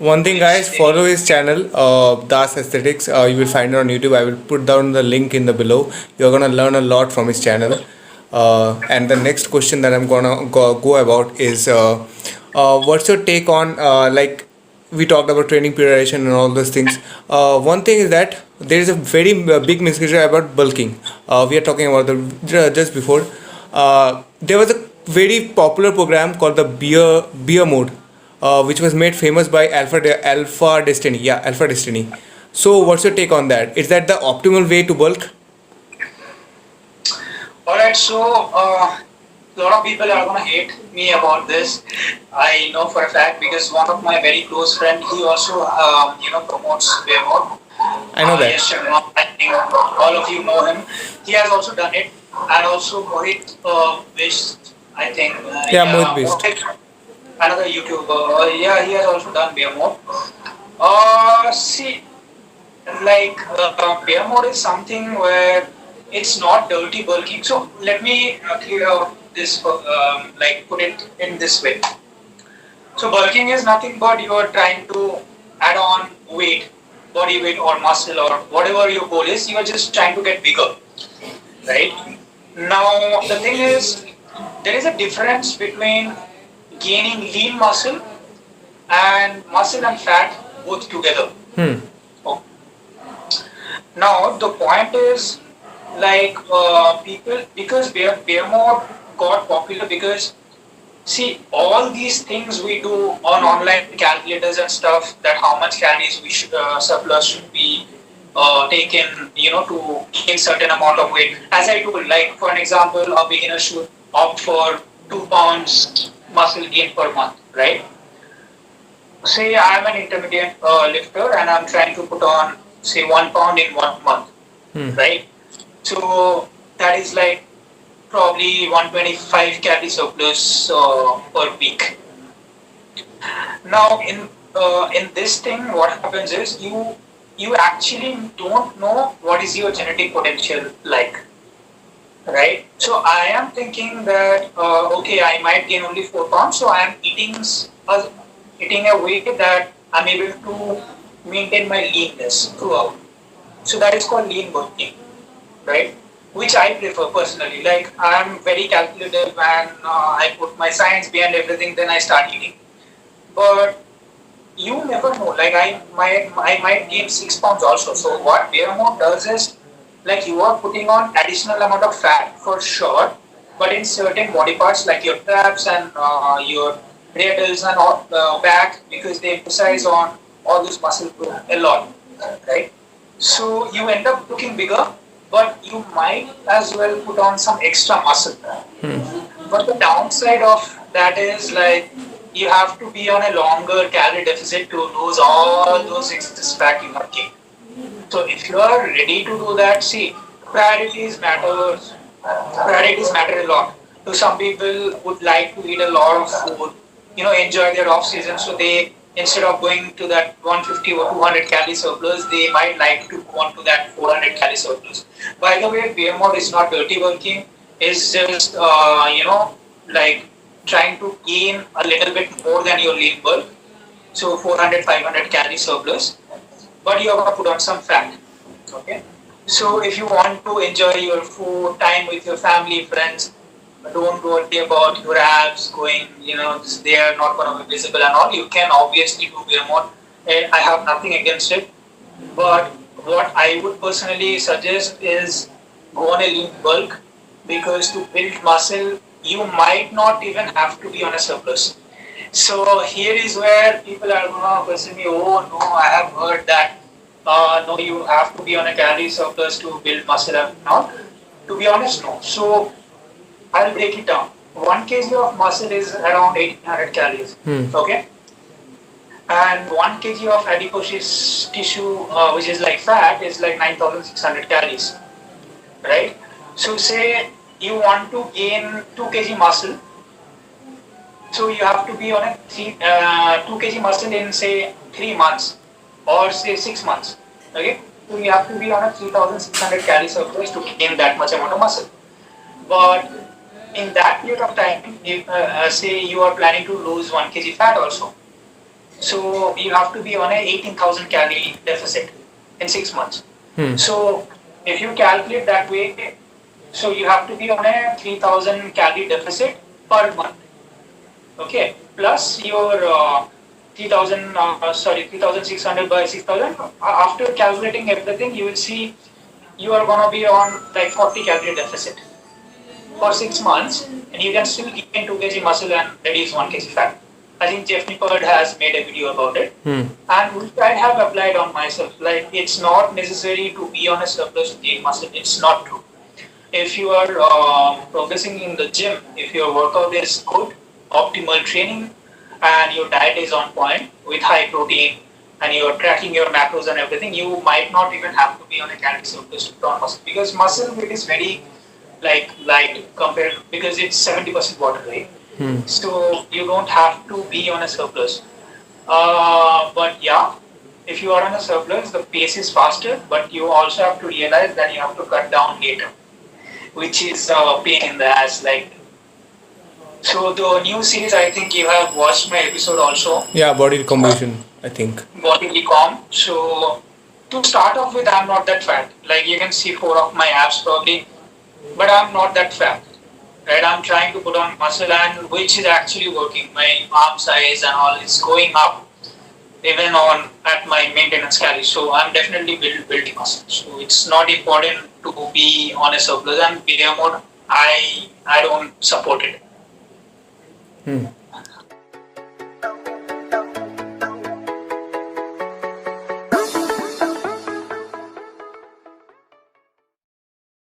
One thing, guys, follow his channel, Das Aesthetics. You will find it on YouTube. I will put down the link in the below. You're gonna learn a lot from his channel. And the next question that I'm gonna go about is, what's your take on like we talked about training periodization and all those things. One thing is that there is a very big misconception about bulking. We are talking about the just before. There was a very popular program called the beer mode, which was made famous by Alpha Destiny. Yeah, Alpha Destiny. So, what's your take on that? Is that the optimal way to bulk? Alright, so a lot of people are gonna hate me about this. I know for a fact because one of my very close friend, he also promotes Waymo. I know that. Yes, Sharma, I think all of you know him. He has also done it, and also Mohit Wish, I think. Yeah, Mohit Beast. Another YouTuber. Yeah, he has also done beer mode. See, like beer mode is something where it's not dirty bulking. So let me clear out this, like put it in this way. So bulking is nothing but you are trying to add on weight, body weight or muscle or whatever your goal is. You are just trying to get bigger, right? Now the thing is, there is a difference between gaining lean muscle and fat both together. Hmm. Oh. Now the point is, like people, because beer mode got popular because see all these things we do on online calculators and stuff, that how much calories we should surplus should be taken, to gain certain amount of weight. As I told, like for an example, a beginner should opt for 2 pounds muscle gain per month, right? Say I am an intermediate lifter and I'm trying to put on say 1 pound in 1 month, right? So that is like probably 125 calorie surplus per week. Now in this thing, what happens is you actually don't know what is your genetic potential like, right? So I am thinking that okay, I might gain only 4 pounds, so I am eating a way that I'm able to maintain my leanness throughout. So that is called lean bulking, right? Which I prefer personally. Like I'm very calculative and I put my science behind everything, then I start eating. But you never know. Like I might gain 6 pounds also. So what beer mode does is, like you are putting on additional amount of fat for sure, but in certain body parts like your traps and your rear delts and all, back, because they emphasize on all this muscle growth a lot, right? So you end up looking bigger, but you might as well put on some extra muscle. But the downside of that is like you have to be on a longer calorie deficit to lose all those excess fat you have gained. So if you are ready to do that, see, priorities matter. Priorities matter a lot. So some people would like to eat a lot of food, enjoy their off season. So they, instead of going to that 150 or 200 calorie surplus, they might like to go on to that 400 calorie surplus. By the way, beer mode is not dirty working. It's just, like trying to gain a little bit more than your lean bulk. So 400, 500 calorie surplus. But you have to put on some fat. Okay. So if you want to enjoy your food, time with your family, friends, don't worry about your abs going, they are not going to be visible and all. You can obviously do beer mode. And I have nothing against it. But what I would personally suggest is go on a lean bulk, because to build muscle, you might not even have to be on a surplus. So here is where people are going to question me, oh no, I have heard that no, you have to be on a calorie surplus to build muscle and not. To be honest, no. So I'll break it down. 1 kg of muscle is around 1800 calories. Okay? And 1 kg of adipose tissue, which is like fat, is like 9600 calories. Right? So say you want to gain 2 kg muscle. So you have to be on a 2 kg muscle in say 3 months or say 6 months. Okay? So you have to be on a 3600 calorie surplus to gain that much amount of muscle. But in that period of time, if, say you are planning to lose 1 kg fat also. So you have to be on a 18,000 calorie deficit in 6 months. So if you calculate that way, so you have to be on a 3,000 calorie deficit per month. Okay, plus your 3,600 by 6,000. After calculating everything, you will see you are gonna be on like 40 calorie deficit for 6 months, and you can still gain 2 kg muscle and reduce 1 kg fat. I think Jeff Nippard has made a video about it, and which I have applied on myself. Like, it's not necessary to be on a surplus to gain muscle. It's not true. If you are progressing in the gym, if your workout is good, optimal training, and your diet is on point with high protein, and you're tracking your macros and everything, you might not even have to be on a calorie surplus to put on muscle, because muscle weight is very like light compared, because it's 70% water, right? So you don't have to be on a surplus. But yeah, if you are on a surplus, the pace is faster, but you also have to realize that you have to cut down later, which is a pain in the ass. Like, so the new series, I think you have watched my episode also. Yeah, body recomposition, I think. Body recom. So to start off with, I'm not that fat. Like, you can see 4 of my abs probably, but I'm not that fat. Right? I'm trying to put on muscle, and which is actually working. My arm size and all is going up, even on at my maintenance calories. So I'm definitely building muscle. So it's not important to be on a surplus, and beer mode, I don't support it.